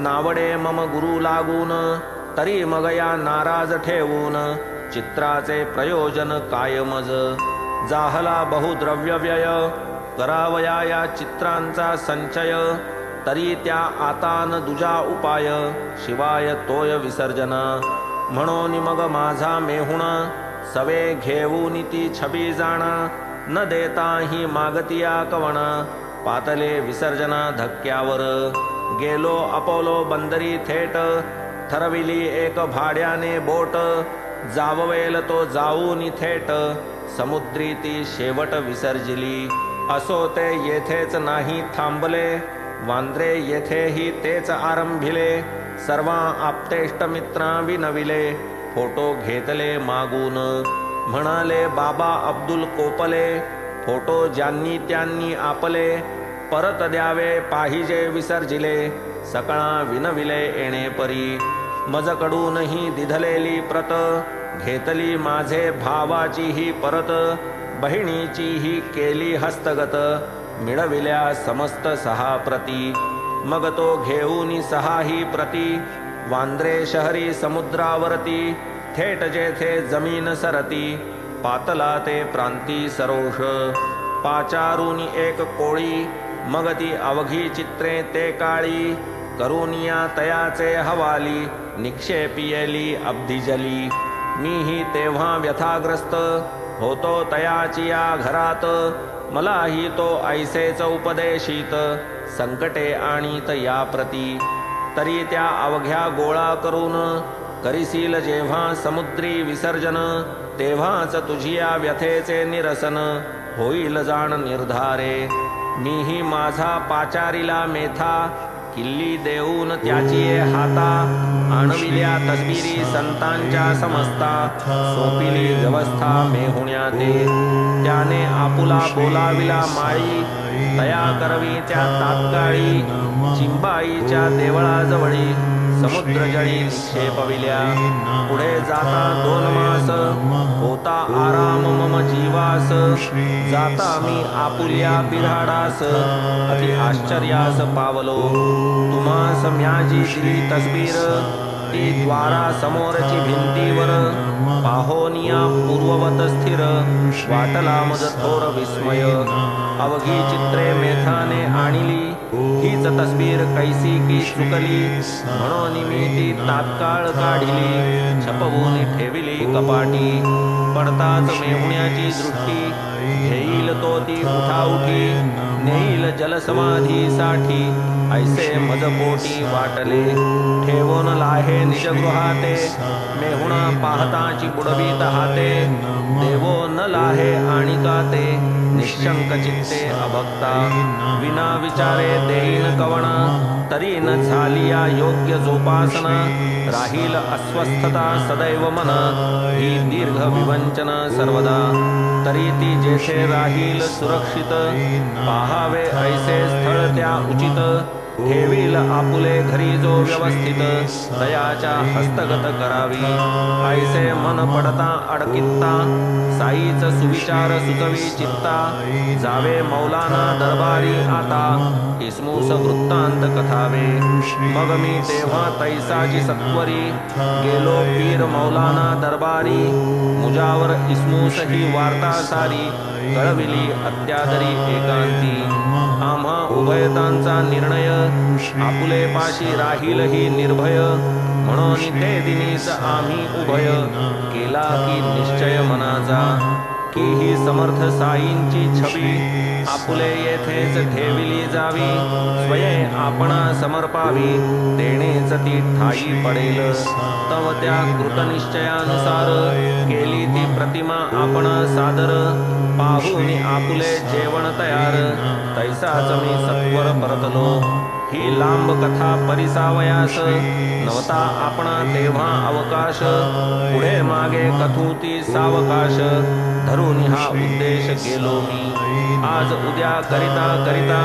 नावडे मम गुरु लागून, तरी मग या नाराज ठेवून, चित्राचे प्रयोजन काय मज. जाहला बहुद्रव्य व्यय, करावया या चित्रांचा संचय, तरी त्या आता न दुजा उपाय, शिवाय तोय विसर्जना. म्हणून मग माझा मेहुणा, सवे घेऊन ती छबी जाणा, न देताही मागतिया कवणा, पातले विसर्जना धक्क्यावर. गेलो अपोलो बंदरी थेट, ठरविली एक भाड्याने बोट, जाववेल तो जाऊन थेट, समुद्री ती शेवट विसर्जिली. असो ते येथेच नाही थांबले, वांद्रे येथेही तेच आरंभिले, सर्वा आप्तेष्ट मित्रा विनविले, फोटो घेतले मागून. म्हणाले बाबा अब्दुल कोपले, फोटो ज्यांनी त्यांनी आपले, परत द्यावे पाहिजे विसर्जिले, सकळा विनविले येणे परी. मजकडूनही दिधलेली प्रत, घेतली माझे भावाची ही परत, बहिणीची ही केली हस्तगत, मिळविल्या समस्त 6 प्रती. मग तो घेऊन 6 ही प्रती, वांद्रे शहरी समुद्रावरती, थेट जेथे जमीन सरती, पातला ते प्रांती सरोष. पाचारून एक कोळी, मग ती अवघी चित्रे ते काळी, करुनिया तयाचे हवाली, निक्षेपियली अब्धिजली. मीही तेव्हा व्यथाग्रस्त, होतो तयाची या घरात, मलाही तो ऐसेच उपदेशित, संकटे आणीत या प्रती. तरी त्या अवघ्या गोळा करून, करिसील जेव्हा समुद्री विसर्जन, तेव्हाच तुझिया व्यथेचे निरसन, होईल जाण निर्धारे. मीही माझा पाचारीला मेथा, किल्ली देऊन त्याची हाता, आणविल्या तस्बिरी संतांच्या समस्ता, सोपिली व्यवस्था मेहुण्या ते. त्याने आपुला बोलाविला माळी, तया करवी त्या तात्काळी, चिंबाईच्या देवळाजवळी, समुद्रजळी निक्षेपविल्या. पुढे जाता 2 मास, होता आराम मम जीवास, जाता मी आपुल्या बिऱ्हाडास, अति आश्चर्यास पावलो. तुम्हास म्याजी दिली तस्बीर, ती द्वारा समोरची भिंतीवर, पाहोनिया पूर्ववत स्थिर, वाटला मज थोर विस्मय. अवघी चित्रे मेथाने आणिली, हीच तस्बीर कैसी की चुकली, म्हणून मी ती तात्काळ काढिली, छपवून ठेविली कपाटी. पडताच मेहुण्याची दृष्टी, घेईल तो ती उठाउठी, नेईल जलसमाधीसाठी, ऐसे मज पोटी वाटले. ठेवून लाहे निजगृहाते, मेहुणा पाहताची बुडवीत हाते, देवो न लाहे आणिका ते, निशंक चित्ते अभक्ता. विना विचारे देईन कवणा, तरी न झालिया योग्य जोपासना, राहील अस्वस्थता सदैव मन, ही दीर्घ विवंचना सर्वदा. तरी ती जेथे राहील सुरक्षित, पाहावे ऐसे स्थळ त्या उचित, ठेवील आपुले घरी जो व्यवस्थित, तयाच्या हस्तगत करावी. ऐसे मन पडता अडकित्ता, साईच सुविचार सुचवी चित्ता, जावे मौलाना दरबारी आता, इस्मूस वृत्तांत कथावे. मग मी तेव्हा तैसाची सत्वरी, गेलो पीर मौलाना दरबारी, मुजावर इस्मूस ही वार्ता सारी, कळविली अत्यादरी एकांती. आम्हा उभयतांचा निर्णय, आपुले पाशी राहील ही निर्भय, म्हणून ते दिनीच आम्ही उभय, केला की निश्चय मनाचा. की ही समर्थ साईंची छबी, आपुले येथेच ठेविली जावी, स्वयं आपणा समर्पावी, तेणेच ती ठाई पडेल. तव त्या कृतनिश्चयानुसार, केली ती प्रतिमा आपणा सादर, पाहून आपुले जेवण तयार, तैसाच मी सत्वर परतलो. ही लांब कथा परिसावयास, नवता आपणा तेव्हा अवकाश, पुढे मागे कथूती सावकाश, धरून हा उद्देश गेलो मी. आज उद्या करिता करिता,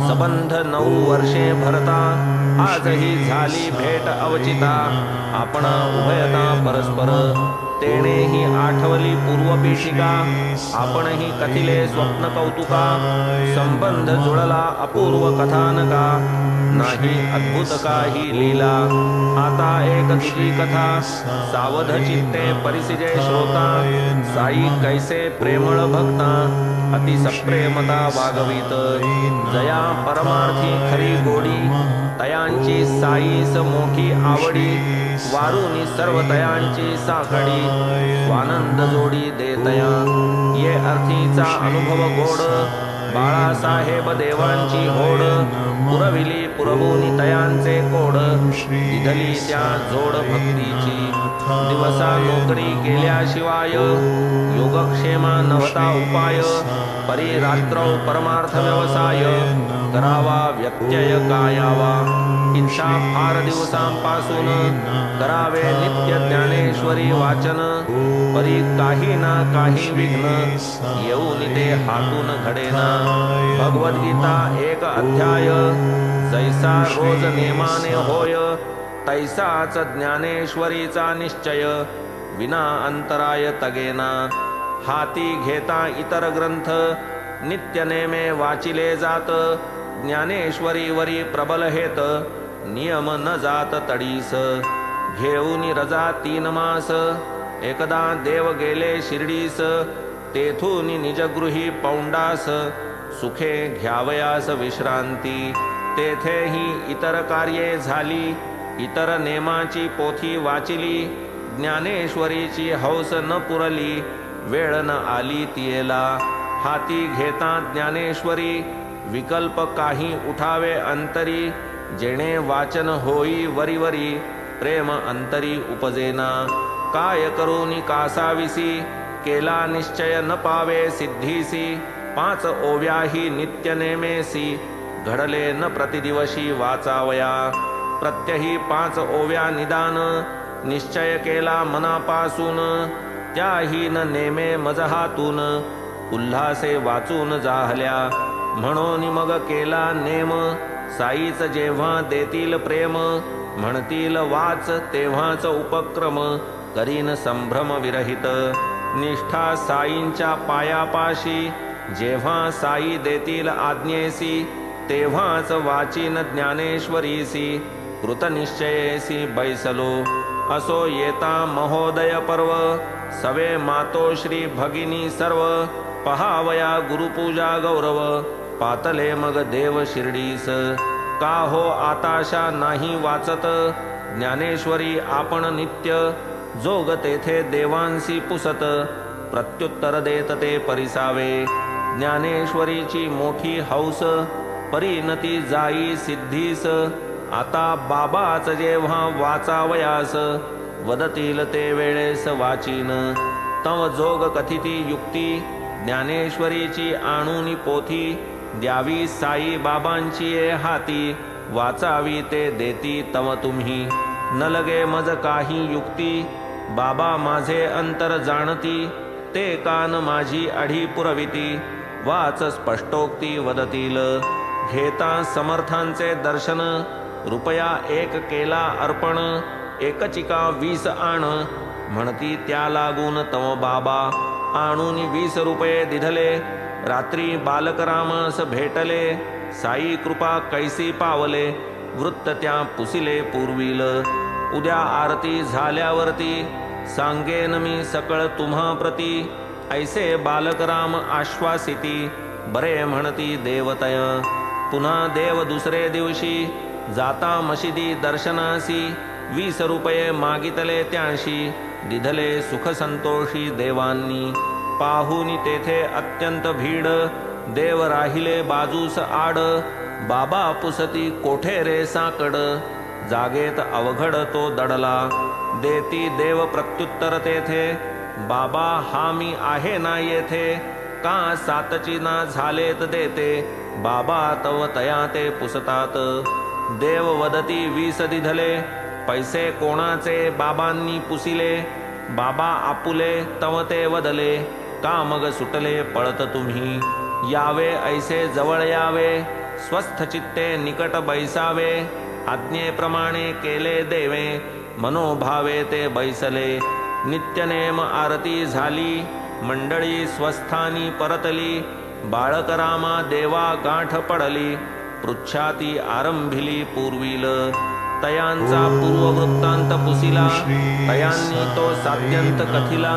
संबंध 9 वर्षे भरता, आज ही झाली भेट अवचिता, आपणा उभयता परस्पर. तेणेही आठवली पूर्वपीठिका आपणही कथिले स्वप्न कौतुका संबंध जुळला अपूर्व कथानका नाही अद्भुत काही लीला आता एक तुझी कथा सावध चित्ते परिसिजे श्रोता साई कैसे प्रेमळ भक्ता अति सप्रेमता वागवीत जया परमार्थी खरी गोडी तयांची साईस मोठी आवडी वारुनी सर्व तयांची साखडी स्वानंद जोडी देतया ये अर्थीचा अनुभव गोड बाळासाहेब देवांची होड पुरविली पुरवूनी तयांचे कोड दिधली त्या जोड भक्तीची दिवसा नोकरी केल्याशिवाय योगक्षेमा नवता उपाय परी रात्रौ परमार्थ व्यवसाय करावा व्यत्यय कायावा इच्छा फार दिवसांपासून करावे नित्य ज्ञानेश्वरी वाचन परी काही ना काही विघ्न येऊन ते हातून घडेना भगवद्गीता एक अध्याय जैसा रोज नेमाने होय तैसाच ज्ञानेश्वरीचा निश्चय विना अंतराय तगेना हाती घेता इतर ग्रंथ नित्य नेमे वाचिले जात ज्ञानेश्वरी वरी प्रबल हेत नियम न जात तडीस घेऊनी रजा 3 मास एकदा देव गेले शिर्डीस तेथून निजगृही पौंडास सुखे घ्यावयास विश्रांती तेथेही इतर कार्ये झाली इतर नेमाची पोथी वाचिली ज्ञानेश्वरीची हौस न पुरली वेळ न आली तियेला हाती घेता ज्ञानेश्वरी विकल्प काही उठावे अंतरी जेणे वाचन होई वरीवरी प्रेम अंतरी उपजेना काय करूनी कासाविसी केला निश्चय न पावे सिद्धीसी 5 ओव्याही नित्य नेमेसी घडले न प्रतिदिवशी वाचावया प्रत्यही 5 ओव्या निदान निश्चय केला मनापासून त्याही न नेमे मजहातून उल्हासे वाचून जाहल्या म्हणून मग केला नेम साईच जेव्हा देतील प्रेम म्हणतील वाच तेव्हाच उपक्रम करीन संभ्रम विरहित निष्ठा साईंच्या पायापाशी जेव्हा साई देतील आज्ञेसी तेव्हाच वाचीन ज्ञानेश्वरीसी कृतनिश्चयेसी बैसलो असो येता महोदय पर्व सवे मातोश्री भगिनी सर्व पहावया गुरुपूजा गौरव पातले मग देव शिर्डीस का हो आताशा नाही वाचत ज्ञानेश्वरी आपण नित्य जोग तेथे देवांसी पुसत प्रत्युत्तर देत ते परिसावे ज्ञानेश्वरीची मोठी हौस परिणती जाई सिद्धीस आता बाबाच जेव्हा वाचावयास वदतील ते वेळेस वाचीन तव जोग कथिती युक्ती ज्ञानेश्वरीची आणूनी पोथी द्यावी साई बाबांची हाती वाचावी ते देती तव तुम्ही न लगे मज काही युक्ती बाबा माझे अंतर जाणती ते कान माझी अढी पुरविती वाच स्पष्टोक्ती वदतील घेता समर्थांचे दर्शन रुपया 1 केला अर्पण एकचिका 20 आण म्हणती त्या लागून तव बाबा आणून 20 रुपये दिधले रात्री बालकरामास भेटले साई कृपा कैसी पावले वृत्त त्या पुसिले पूर्वील उद्या आरती झाल्यावरती सांगेन मी सकळ तुम्हा प्रती ऐसे बालकराम आश्वासिती बरे म्हणती देवतय पुन्हा देव दुसरे दिवशी जाता मशिदी दर्शनासी 20 रुपये मागितले त्यांशी दिधले सुख संतोषी देवांनी पाहुनी तेथे अत्यंत भीड देव राहिले बाजूस आड बाबा पुसती कोठे रे साकड जागेत अवघड तो दडला देती देव प्रत्युत्तर तेथे बाबा हा मी आहे ना येथे का सातची ना झालेत देते बाबा तव तया ते पुसतात देव वदती 20 दिधले पैसे कोणाचे बाबांनी पुसिले बाबा आपुले तव ते वदले का मग सुटले पळत तुम्ही यावे ऐसे जवळ यावे स्वस्थ चित्ते निकट बैसावे आज्ञेप्रमाणे केले देवे मनोभावे ते बैसले नित्यनेम आरती झाली, मंडळी स्वस्थानी परतली. बाळक रामा देवा गाठ पडली, पृच्छाती आरंभिली पूर्वील. तयांचा पूर्ववृत्तांत पुसिला, तयांनी तो सात्यंत कथिला.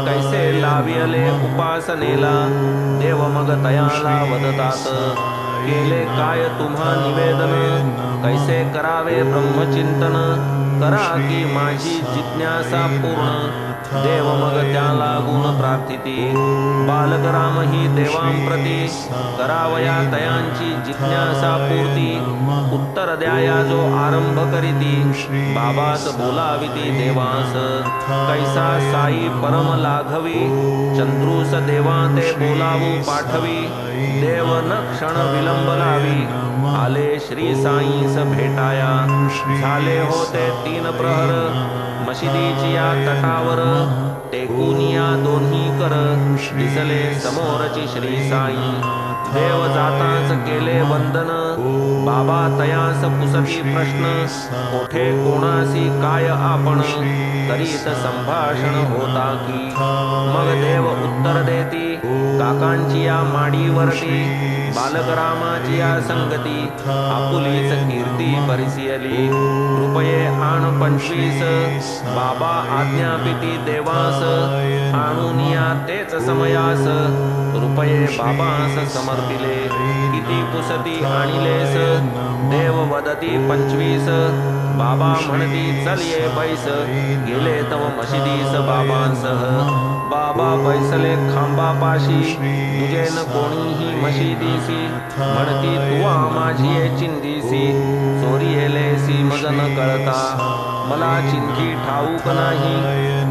कैसे लावियले उपासनेला, देव मग तयाला वदतात. केले काय तुम्हा निवेदन, कैसे करावे ब्रह्मचिंतन. करा की माझी जिज्ञासा पूर्ण, देव मग त्याला गुण प्रार्थिती. बालक राम ही देवांप्रती, करावया तयांची जिज्ञासा पूर्ती. उत्तर द्याया जो आरंभ करीती, बाबास बोलाविती देवास. कैसा साई परम लाघवी, चंद्रूस देवा ते बोलावू पाठवी. देव न क्षण विलंब लावी, आले श्री साईस भेटाया. झाले होते 3 प्रहर, मशिदीचिया तटावर. टेकुनिया दोन्ही कर, दिसले समोरची श्री साई. देव जाताच केले वंदन, बाबा तयास पुसती प्रश्न. कोठे कोणासी काय आपण, करीत संभाषण होता की. मग देव उत्तर देती, काकांची या माडीवरती. बालक रामाची या संगती, आपुलीच कीर्ती परिसियली. रुपये आण 25, बाबा आज्ञापिती देवास. आणूनिया तेच समयास, रुपये बाबास समर्पिले. किती पुसती आणिलेस, देव वदती 25. बाबा म्हणती चल ये बैस, गेले तव मशिदीस बाबांसह. बाबा बैसले खांबापाशी, तुझे न कोणीही मशिदीसी. म्हणती तुवा माझी ये चिंधीसी, चोरी येलेसी मज न कळता. मला चिंधी ठाऊक नाही,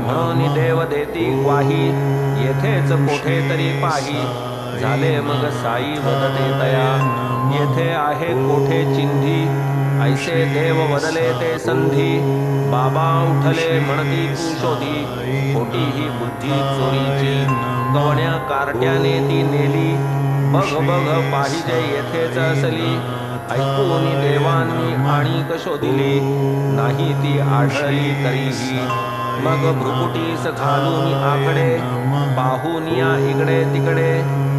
म्हणून देव देती ग्वाही. येथेच कोठे तरी पाही, झाले मग साई वदते तया. येथे आहे कोठे चिंधी, ऐसे देव वदले ते संधी. बाबा उठले म्हणती तू शोधी, खोटी ही बुद्धी चोरीची. कवण्या कार्ट्याने ती नेली, बघ बघ पाहिजे येथेच असली. ऐकून देवांनी आणिक शोधिली, नाही ती आढळली तरीही. मग भ्रुकुटीस घालून आकडे, पाहून या इकडे तिकडे.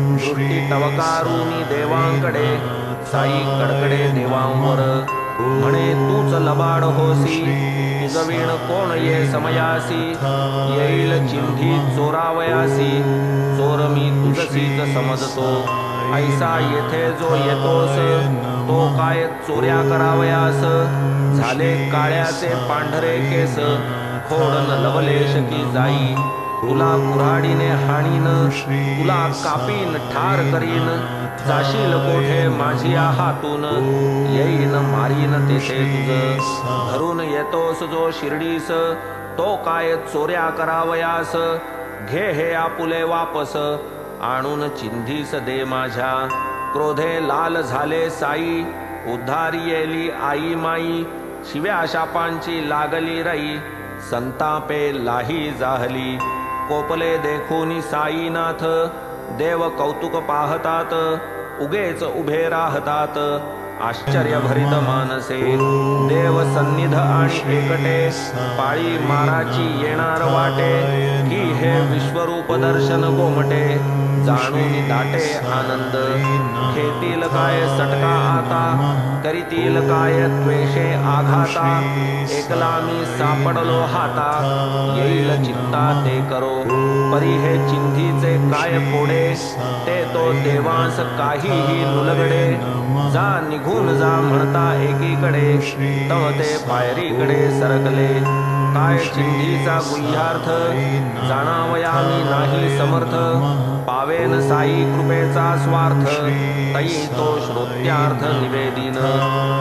दृष्टी टवकारूनी देवांकडे, साई कडकडे देवांवर. म्हणे तूच लबाड होसी, तुझवीण कोण ये समयासी. येईल चिंधी चोरावयासी, चोर मी तुझसीच समजतो. ऐसा येथे जो येतोस, तो काय चोऱ्या करावयास. झाले काळ्याचे पांढरे केस, खोडन लवलेश की जाई. तुला कुऱ्हाडीने हाणीन, तुला कापीन ठार करीन. जाशील कोठे माझिया हातून, येईन मारीन तेथे तुझ. धरून येतोस जो शिर्डीस, तो काय चोऱ्या करावयास. घे हे आपुले वापस, आणून चिंधीस दे माझ्या. क्रोधे लाल झाले साई, उद्धारी येली आई माई. शिव्या शापांची लागली रई, संतापे लाही जाहली. कोपले देखून साईनाथ, देव कौतुक पाहतात. उगेच उभे राहतात, आश्चर्य भरित मानसे. देव सन्निध आणि एकटे, पाळी माराची येणार वाटे. की हे विश्वरूप दर्शन गोमटे, जाणून दाटे आनंद. घेतील काय सटका आता, करीतील काय त्वेषे आघाता. एकला मी सापडलो हाता, येईल चित्ता ते करो. परी हे चिंधीचे काय फोडे, ते तो देवांस काहीही नुलगडे. जा निघून जा म्हणता एकीकडे, तव ते पायरीकडे सरकले. काय चिंधीचा गुह्यार्थ, जाणावया मी नाही समर्थ. पावेन साई कृपेचा स्वार्थ, तई तो श्रोत्यार्थ निवेदिन.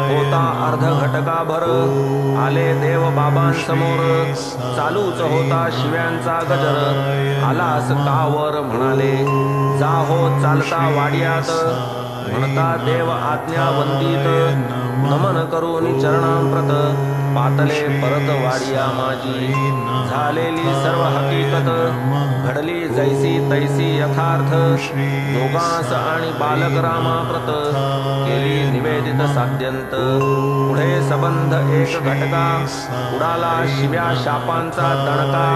होता अर्ध घटकाभर, आले देव बाबांसमोर. चालूच होता शिव्यांचा गजर, आलास कावर म्हणाले. जा हो चालता वाड्यात, म्हणता देव आज्ञा वंदित. नमन करून चरणांप्रत, पातले परत वाडिया माझी झालेली सर्व हकीकत घडली जैसी तैसी यथार्थ दोघांस आणि बालक रामाप्रत केली निवेदित साध्यंत पुढे संबंध एक घटका उडाला शिव्या शापांचा दणका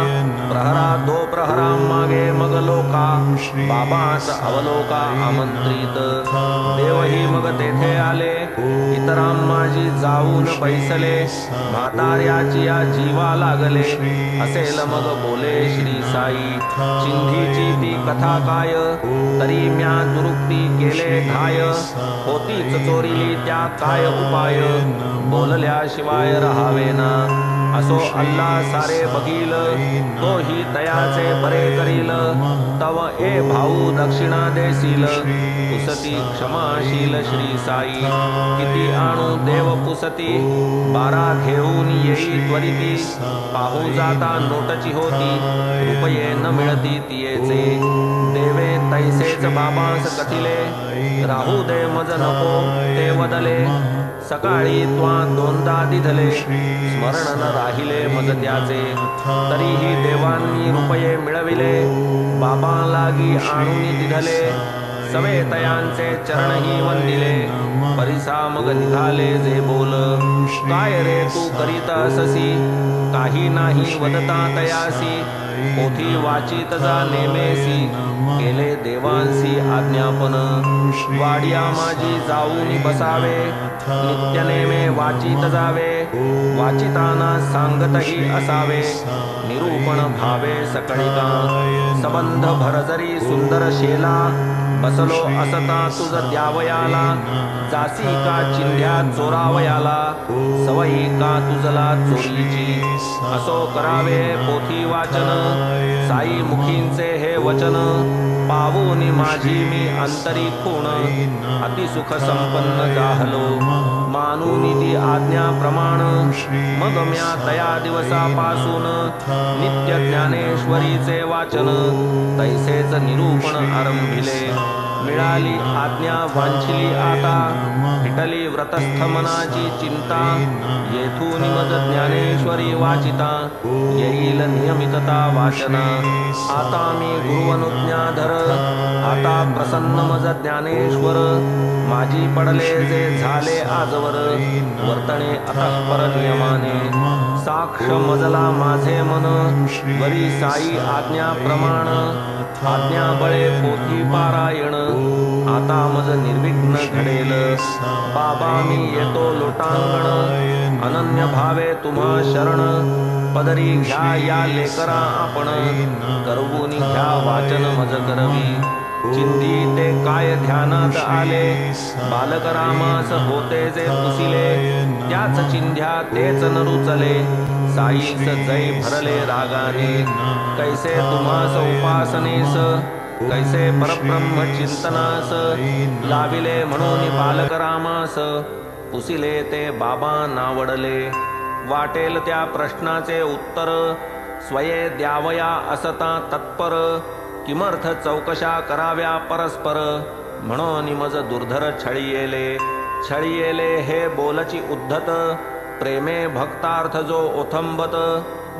प्रहरा दो प्रहरा मागे मग लोका बाबास अवलोका आमंत्रित देवही मग तेथे आले इतरां माझी जाऊन बैसले म्हाताऱ्याची या जीवा लागले असेल मग बोले श्री साई चिंधीची ती कथा काय तरी म्या दुरुक्ती केले घाय होतीच चोरीली त्या काय उपाय बोलल्याशिवाय राहावेना असो अल्लाह सारे बघील तोही तयाचे बरे करील तव ए भाऊ दक्षिणा देशील पुसती क्षमाशील श्री साई किती आणू देव पुसती 12 घेऊन येई त्वरिती पाहू जाता नोटची होती रुपये न मिळती तियेचे देवे तैसेच बाबांस कथिले राहू दे मज नको ते वदले सकाळी त्वा दोनदा दिधले स्मरण न राहिले मज त्याचे तरीही देवांनी रुपये मिळविले बाबा लागी आणून दिधले सवे तयांचे चरणही वंदिले परिसा मग निघाले जे बोल काय रे तू करीत अससी काही नाही वदता तयासी पोथी वाचित जा नेमेसी केले देवांसी आज्ञापन वाडिया माझी जाऊन बसावे नित्य नेमे वाचित जावे वाचिताना सांगतही असावे निरूपण भावे सकळिका संबंध भरजरी सुंदर शेला बसलो असता तुझ द्यावयाला जासी का चिंध्या चोरावयाला सवयी का तुझला चोरीची असो करावे पोथी वाचन साई मुखींचे हे वचन पावून माझी मी अंतरी खूण अतिसुख संपन्न जाहलो मानून ती आज्ञा प्रमाण मग म्या तया दिवसापासून नित्य ज्ञानेश्वरीचे वाचन तैसेच निरूपण आरंभिले मिळाली आज्ञा वांछिली आता फिटली व्रतस्थ मनाची चिंता येथून मज ज्ञानेश्वरी वाचिता येईल नियमितता वाचना आता मी गुरुवनुज्ञाधर आता प्रसन्न मज ज्ञानेश्वर माझी पडले जे झाले आजवर वर्तणे अतःपर नियमाने साक्ष मजला माझे मन वरी साई आज्ञा प्रमाण आज्ञा बळे पोथी पारायण आता मज निर्विघ्न घडेल बाबा मी येतो लोटांगण अनन्य भावे तुम्हा शरण पदरी घ्या या लेकरा आपण करवून घ्या वाचन मज करवी चिंधी ते काय ध्यानात आले बालक रामास होते जे पुसिले त्याच चिंध्या तेच न रुचले साईस जय भरले रागाने कैसे तुम्हास उपासनेस कैसे परब्रह्म चिंतनास लाविले म्हणून बालक रामास पुसिले ते बाबा नावडले वाटेल त्या प्रश्नाचे उत्तर स्वये द्यावया असता तत्पर किमर्थ चौकशा कराव्या परस्पर म्हणून मज दुर्धर छळियेले हे बोलची उद्धत प्रेमे भक्तार्थ जो ओथंबत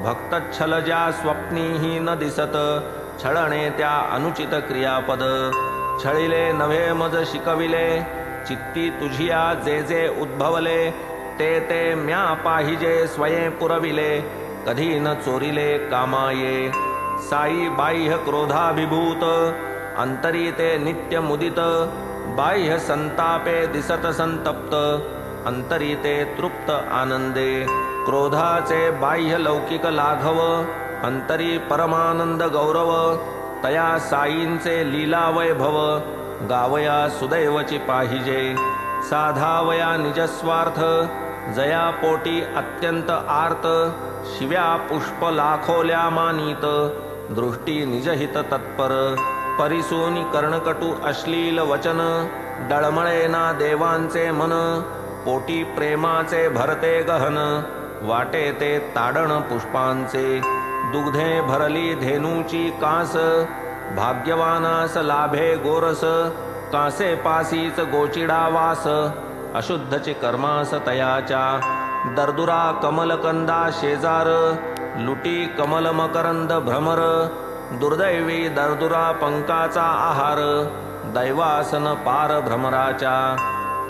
भक्त छल ज्या स्वप्नीही न दिसत छळणे त्या अनुचित क्रियापद छळिले नव्हे मज शिकविले चित्ती तुझिया जे जे उद्भवले ते ते म्या पाहिजे स्वये पुरविले कधी न चोरिले कामाये साई बाह्य क्रोधाभिभूत अंतरी ते नित्य मुदित बाह्य संतापे दिसत संतप्त अंतरी ते तृप्त आनंदे क्रोधाचे बाह्य लौकिक लाघव अंतरी परमानंद गौरव तया साईंचे लीला वैभव गावया सुदैवची पाहिजे साधावया निजस्वार्थ जया पोटी अत्यंत आर्त शिव्या पुष्प लाखोल्या मानित दृष्टी निजहित तत्पर परिसूनी कर्णकटू अश्लील वचन डळमळेना देवांचे मन पोटी प्रेमाचे भरते गहन वाटे ते ताडण पुष्पांचे दुग्धे भरली धेनूची कास भाग्यवानास लाभे गोरस कासे पासीच गोचिडा वास अशुद्धचे कर्मास तयाच्या दर्दुरा कमलकंदा शेजार लुटी कमल मकरंद भ्रमर दुर्दैवी दर्दुरा पंकाचा आहार दैवासन पार भ्रमराच्या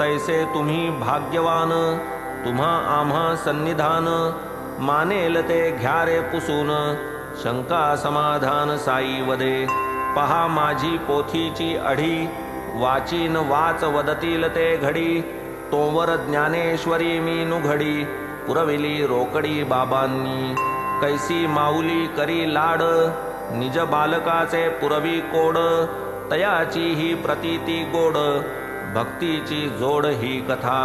तैसे तुम्ही भाग्यवान तुम्हा आम्हा सन्निधान मानेल ते घ्या रे पुसून शंका समाधान साई वदे पहा माझी पोथीची अढी वाचीन वाच वदतील ते घडी तोवर ज्ञानेश्वरी मी नुघडी पुरविली रोकडी बाबांनी कैसी माऊली करी लाड निज बालकाचे पुरवी कोड तयाची ही प्रतीती गोड भक्तीची जोड ही कथा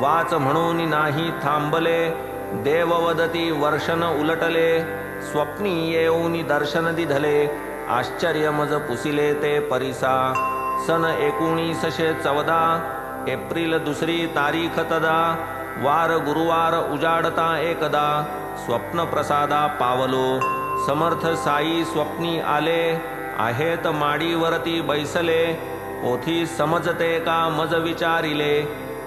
वाच म्हणून नाही थांबले देव वदती वर्षन उलटले स्वप्नी येऊनी दर्शन दिधले आश्चर्य मज पुसिले ते परिसा सन 1914 एप्रिल 2 तारीख तदा वार गुरुवार उजाडता एकदा स्वप्न प्रसादा पावलो समर्थ साई स्वप्नी आले आहेत माडीवरती बैसले पोथी समजते का मज विचारिले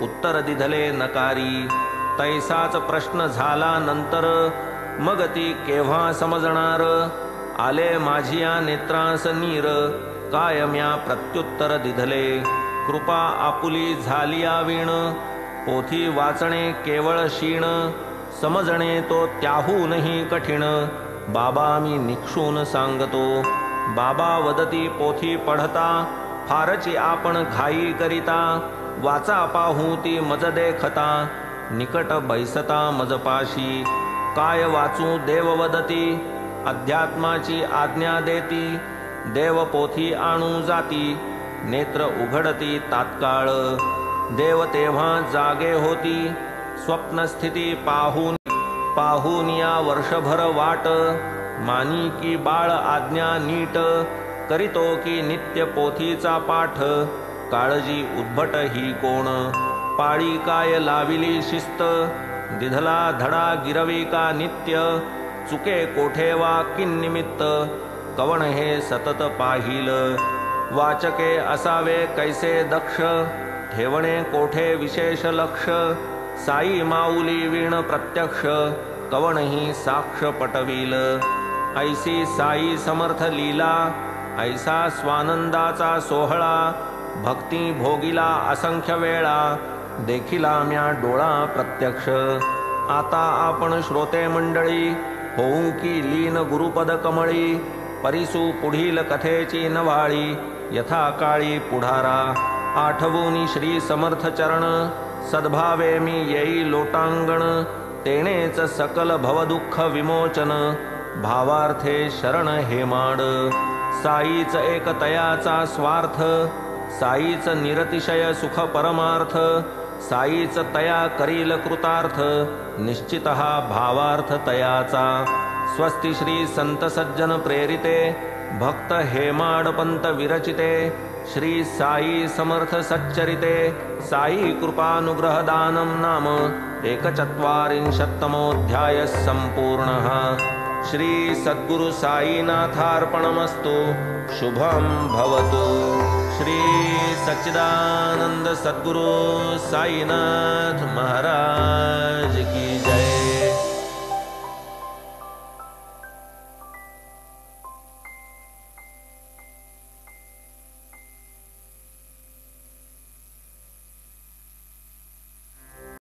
उत्तर दिधले नकारी तैसाच प्रश्न झाला नंतर मग ती केव्हा समजणार आले माझिया नेत्रांस नीर कायम्या प्रत्युत्तर दिधले कृपा आपुली झालिया वीण पोथी वाचणे केवळ शीण समजणे तो त्याहूनही कठीण बाबा मी निक्षून सांगतो बाबा वदती पोथी पढता फारची आपण घाई करिता वाचा पाहू ती मज देखता निकट बैसता मजपाशी काय वाचू देव वदती अध्यात्माची आज्ञा देती देव पोथी आणू जाती नेत्र उघडती तात्काळ देव तेव्हा जागे होती स्वप्नस्थिती पाहून या वर्षभर वाट मानी की बाळ आज्ञा नीट करीतो की नित्य पोथीचा पाठ काळजी उद्भट ही कोण पाळी काय लाविली शिस्त दिधला धडा गिरवी का नित्य चुके कोठे वा किन्निमित्त कवण हे सतत पाहिल वाचके असावे कैसे दक्ष ठेवणे कोठे विशेष लक्ष साई माऊली वीण प्रत्यक्ष कवण ही साक्ष पटविल ऐसी साई समर्थ लीला ऐसा स्वानंदाचा सोहळा भक्ती भोगिला असंख्य वेळा देखिला म्या डोळा प्रत्यक्ष आता आपण श्रोते मंडळी होऊ की लीन गुरुपद कमळी परिसू पुढील कथेची नवाळी यथा काळी पुढारा आठवूनी श्री समर्थ चरण सद्भावे मी येई लोटांगण तेणेच सकल भवदुःख विमोचन भावार्थे शरण हेमाड साईच एक तयाचा स्वार्थ साईच निरतिशय सुख परमार्थ साईच तया करील कृतार्थ निश्चितः भावार्थ तयाचा स्वस्ति श्री संत सज्जन प्रेरिते भक्त हेमाडपंत विरचिते श्री साई समर्थ सच्चरिते साई कृपानुग्रह दानं नाम 41तमोऽध्याय संपूर्णः श्री सद्गुरु साईनाथार्पणमस्तु शुभं भवतु श्री सच्चिदानंद सद्गुरु साईनाथ महाराज